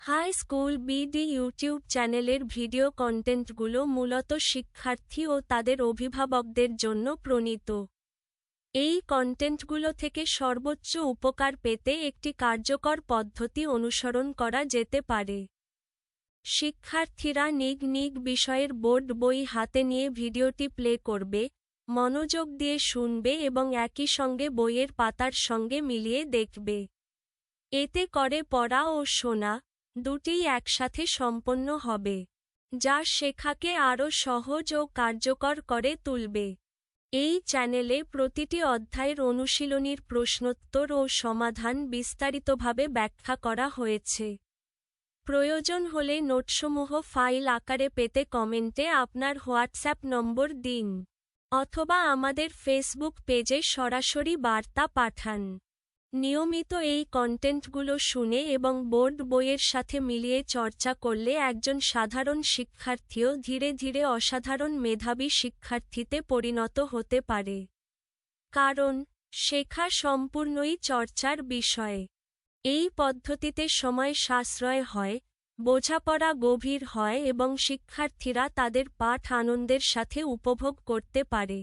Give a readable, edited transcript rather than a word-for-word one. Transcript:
High school BD YouTube চ্যানেলের video কন্টেন্টগুলো মূলত শিক্ষার্থী ও তাদের অভিভাবকদের জন্য প্রণীত। এই কন্টেন্টগুলো থেকে সর্বোচ্চ উপকার পেতে একটি কার্যকর পদ্ধতি অনুসরণ করা যেতে পারে। শিক্ষার্থীরা নিগ বিষয়ের বোর্ড বই হাতে নিয়ে ভিডিওটি প্লে করবে, মনোযোগ দিয়ে শুনবে এবং একই সঙ্গে বইয়ের পাতার সঙ্গে মিলিয়ে দেখবে। এতে করে পড়া ও শোনা দুটিই একসাথে সম্পন্ন হবে, যা শেখাকে আরও সহজ ও কার্যকর করে তুলবে। এই চ্যানেলে প্রতিটি অধ্যায়ের অনুশীলনীর প্রশ্নোত্তর ও সমাধান বিস্তারিতভাবে ব্যাখ্যা করা হয়েছে। প্রয়োজন হলে নোটসমূহ ফাইল আকারে পেতে কমেন্টে আপনার হোয়াটসঅ্যাপ নম্বর দিন, অথবা আমাদের ফেসবুক পেজে সরাসরি বার্তা পাঠান। নিয়মিত এই কন্টেন্টগুলো শুনে এবং বোর্ড বইয়ের সাথে মিলিয়ে চর্চা করলে একজন সাধারণ শিক্ষার্থীও ধীরে ধীরে অসাধারণ মেধাবী শিক্ষার্থীতে পরিণত হতে পারে। কারণ, শেখা সম্পূর্ণই চর্চার বিষয়। এই পদ্ধতিতে সময় সাশ্রয় হয়, বোঝাপড়া গভীর হয় এবং শিক্ষার্থীরা তাদের পাঠ আনন্দের সাথে উপভোগ করতে পারে।